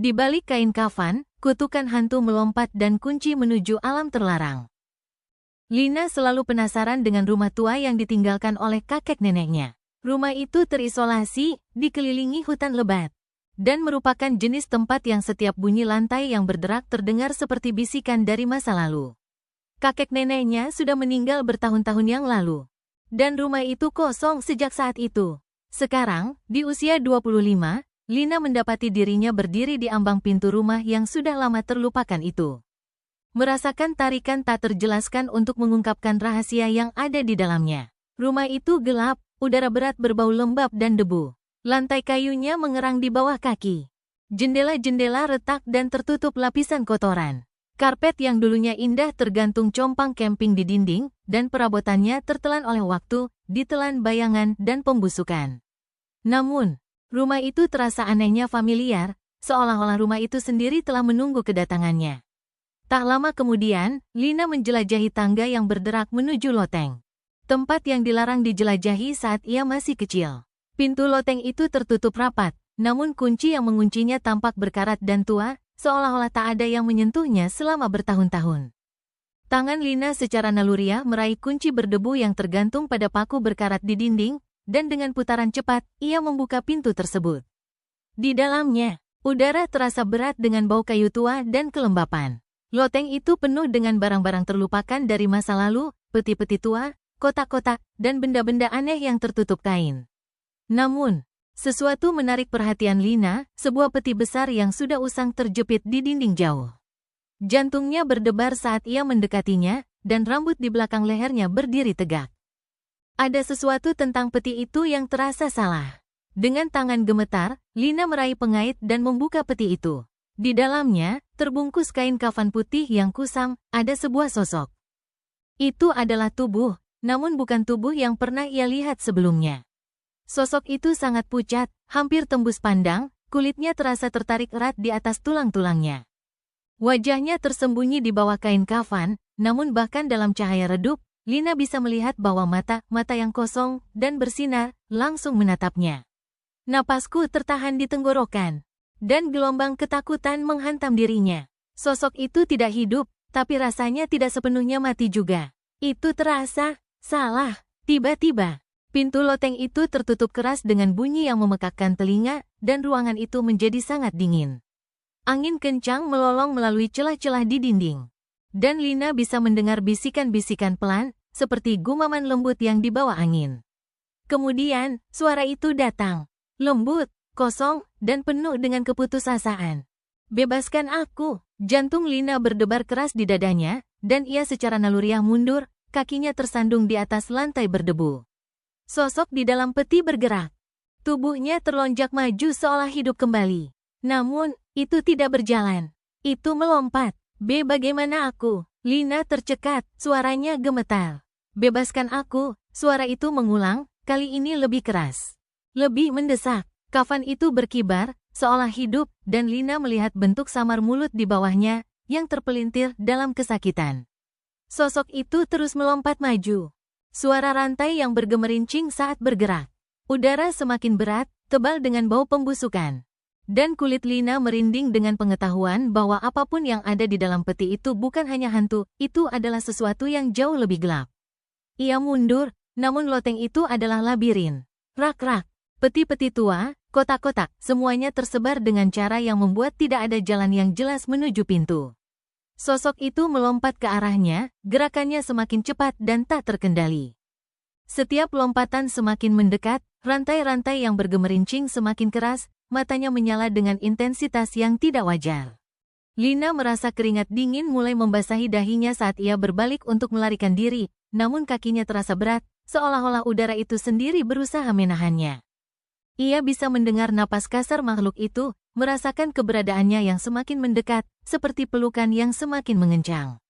Di balik kain kafan, kutukan hantu melompat dan kunci menuju alam terlarang. Lina selalu penasaran dengan rumah tua yang ditinggalkan oleh kakek neneknya. Rumah itu terisolasi, dikelilingi hutan lebat, dan merupakan jenis tempat yang setiap bunyi lantai yang berderak terdengar seperti bisikan dari masa lalu. Kakek neneknya sudah meninggal bertahun-tahun yang lalu, dan rumah itu kosong sejak saat itu. Sekarang, di usia 25, Lina mendapati dirinya berdiri di ambang pintu rumah yang sudah lama terlupakan itu. Merasakan tarikan tak terjelaskan untuk mengungkapkan rahasia yang ada di dalamnya. Rumah itu gelap, udara berat berbau lembab dan debu. Lantai kayunya mengerang di bawah kaki. Jendela-jendela retak dan tertutup lapisan kotoran. Karpet yang dulunya indah tergantung compang camping di dinding, dan perabotannya tertelan oleh waktu, ditelan bayangan dan pembusukan. Namun, rumah itu terasa anehnya familiar, seolah-olah rumah itu sendiri telah menunggu kedatangannya. Tak lama kemudian, Lina menjelajahi tangga yang berderak menuju loteng. Tempat yang dilarang dijelajahi saat ia masih kecil. Pintu loteng itu tertutup rapat, namun kunci yang menguncinya tampak berkarat dan tua, seolah-olah tak ada yang menyentuhnya selama bertahun-tahun. Tangan Lina secara naluriah meraih kunci berdebu yang tergantung pada paku berkarat di dinding, dan dengan putaran cepat, ia membuka pintu tersebut. Di dalamnya, udara terasa berat dengan bau kayu tua dan kelembapan. Loteng itu penuh dengan barang-barang terlupakan dari masa lalu, peti-peti tua, kotak-kotak, dan benda-benda aneh yang tertutup kain. Namun, sesuatu menarik perhatian Lina, sebuah peti besar yang sudah usang terjepit di dinding jauh. Jantungnya berdebar saat ia mendekatinya, dan rambut di belakang lehernya berdiri tegak. Ada sesuatu tentang peti itu yang terasa salah. Dengan tangan gemetar, Lina meraih pengait dan membuka peti itu. Di dalamnya, terbungkus kain kafan putih yang kusam, ada sebuah sosok. Itu adalah tubuh, namun bukan tubuh yang pernah ia lihat sebelumnya. Sosok itu sangat pucat, hampir tembus pandang, kulitnya terasa tertarik erat di atas tulang-tulangnya. Wajahnya tersembunyi di bawah kain kafan, namun bahkan dalam cahaya redup, Lina bisa melihat bahwa mata yang kosong dan bersinar, langsung menatapnya. Napasku tertahan di tenggorokan, dan gelombang ketakutan menghantam dirinya. Sosok itu tidak hidup, tapi rasanya tidak sepenuhnya mati juga. Itu terasa salah. Tiba-tiba, pintu loteng itu tertutup keras dengan bunyi yang memekakkan telinga, dan ruangan itu menjadi sangat dingin. Angin kencang melolong melalui celah-celah di dinding. Dan Lina bisa mendengar bisikan-bisikan pelan, seperti gumaman lembut yang dibawa angin. Kemudian, suara itu datang. Lembut, kosong, dan penuh dengan keputusasaan. Bebaskan aku! Jantung Lina berdebar keras di dadanya, dan ia secara naluriah mundur, kakinya tersandung di atas lantai berdebu. Sosok di dalam peti bergerak. Tubuhnya terlonjak maju seolah hidup kembali. Namun, itu tidak berjalan. Itu melompat. Bagaimana aku? Lina tercekat, suaranya gemetar. Bebaskan aku, suara itu mengulang, kali ini lebih keras. Lebih mendesak. Kafan itu berkibar, seolah hidup, dan Lina melihat bentuk samar mulut di bawahnya, yang terpelintir dalam kesakitan. Sosok itu terus melompat maju. Suara rantai yang bergemerincing saat bergerak. Udara semakin berat, tebal dengan bau pembusukan. Dan kulit Lina merinding dengan pengetahuan bahwa apapun yang ada di dalam peti itu bukan hanya hantu, itu adalah sesuatu yang jauh lebih gelap. Ia mundur, namun loteng itu adalah labirin. Rak-rak, peti-peti tua, kotak-kotak, semuanya tersebar dengan cara yang membuat tidak ada jalan yang jelas menuju pintu. Sosok itu melompat ke arahnya, gerakannya semakin cepat dan tak terkendali. Setiap lompatan semakin mendekat, rantai-rantai yang bergemerincing semakin keras, matanya menyala dengan intensitas yang tidak wajar. Lina merasa keringat dingin mulai membasahi dahinya saat ia berbalik untuk melarikan diri, namun kakinya terasa berat, seolah-olah udara itu sendiri berusaha menahannya. Ia bisa mendengar napas kasar makhluk itu, merasakan keberadaannya yang semakin mendekat, seperti pelukan yang semakin mengencang.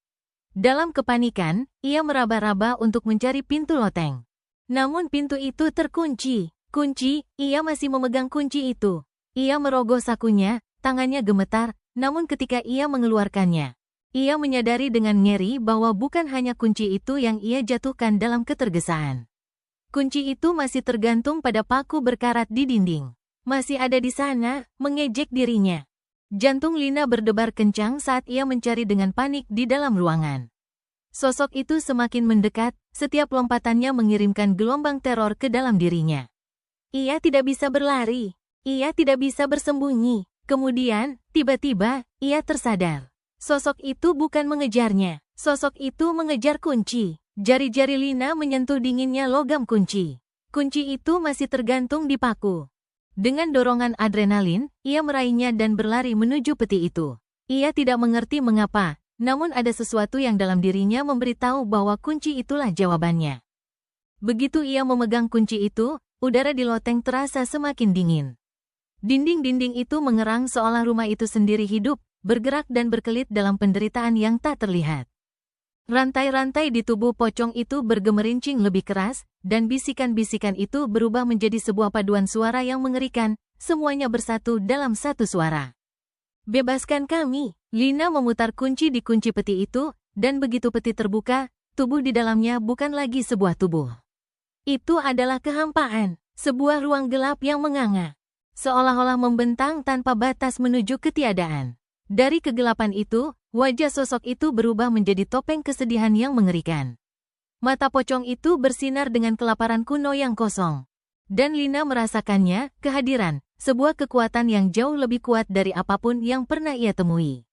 Dalam kepanikan, ia meraba-raba untuk mencari pintu loteng. Namun pintu itu terkunci. Kunci, ia masih memegang kunci itu. Ia merogoh sakunya, tangannya gemetar, namun ketika ia mengeluarkannya, ia menyadari dengan ngeri bahwa bukan hanya kunci itu yang ia jatuhkan dalam ketergesaan. Kunci itu masih tergantung pada paku berkarat di dinding. Masih ada di sana, mengejek dirinya. Jantung Lina berdebar kencang saat ia mencari dengan panik di dalam ruangan. Sosok itu semakin mendekat, setiap lompatannya mengirimkan gelombang teror ke dalam dirinya. Ia tidak bisa berlari. Ia tidak bisa bersembunyi. Kemudian, tiba-tiba, ia tersadar. Sosok itu bukan mengejarnya. Sosok itu mengejar kunci. Jari-jari Lina menyentuh dinginnya logam kunci. Kunci itu masih tergantung di paku. Dengan dorongan adrenalin, ia meraihnya dan berlari menuju peti itu. Ia tidak mengerti mengapa, namun ada sesuatu yang dalam dirinya memberitahu bahwa kunci itulah jawabannya. Begitu ia memegang kunci itu, udara di loteng terasa semakin dingin. Dinding-dinding itu mengerang seolah rumah itu sendiri hidup, bergerak dan berkelit dalam penderitaan yang tak terlihat. Rantai-rantai di tubuh pocong itu bergemerincing lebih keras, dan bisikan-bisikan itu berubah menjadi sebuah paduan suara yang mengerikan, semuanya bersatu dalam satu suara. Bebaskan kami! Lina memutar kunci di kunci peti itu, dan begitu peti terbuka, tubuh di dalamnya bukan lagi sebuah tubuh. Itu adalah kehampaan, sebuah ruang gelap yang menganga. Seolah-olah membentang tanpa batas menuju ketiadaan. Dari kegelapan itu, wajah sosok itu berubah menjadi topeng kesedihan yang mengerikan. Mata pocong itu bersinar dengan kelaparan kuno yang kosong. Dan Lina merasakannya, kehadiran, sebuah kekuatan yang jauh lebih kuat dari apapun yang pernah ia temui.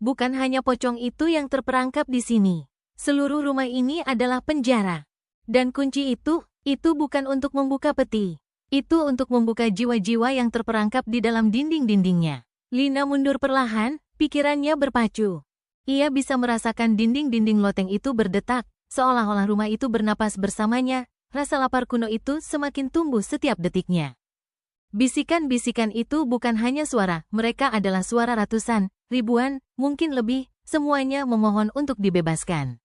Bukan hanya pocong itu yang terperangkap di sini. Seluruh rumah ini adalah penjara. Dan kunci itu bukan untuk membuka peti. Itu untuk membuka jiwa-jiwa yang terperangkap di dalam dinding-dindingnya. Lina mundur perlahan, pikirannya berpacu. Ia bisa merasakan dinding-dinding loteng itu berdetak, seolah-olah rumah itu bernapas bersamanya, rasa lapar kuno itu semakin tumbuh setiap detiknya. Bisikan-bisikan itu bukan hanya suara, mereka adalah suara ratusan, ribuan, mungkin lebih, semuanya memohon untuk dibebaskan.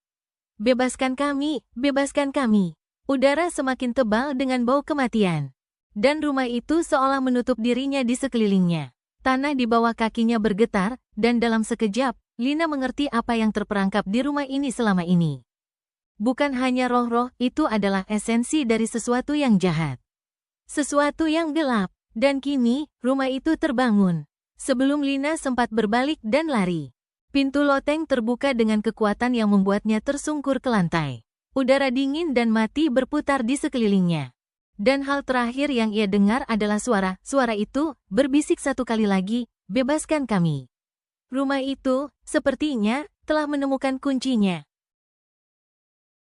Bebaskan kami, bebaskan kami. Udara semakin tebal dengan bau kematian. Dan rumah itu seolah menutup dirinya di sekelilingnya. Tanah di bawah kakinya bergetar, dan dalam sekejap, Lina mengerti apa yang terperangkap di rumah ini selama ini. Bukan hanya roh-roh, itu adalah esensi dari sesuatu yang jahat. Sesuatu yang gelap, dan kini, rumah itu terbangun. Sebelum Lina sempat berbalik dan lari. Pintu loteng terbuka dengan kekuatan yang membuatnya tersungkur ke lantai. Udara dingin dan mati berputar di sekelilingnya. Dan hal terakhir yang ia dengar adalah suara itu, berbisik satu kali lagi, bebaskan kami. Rumah itu, sepertinya, telah menemukan kuncinya.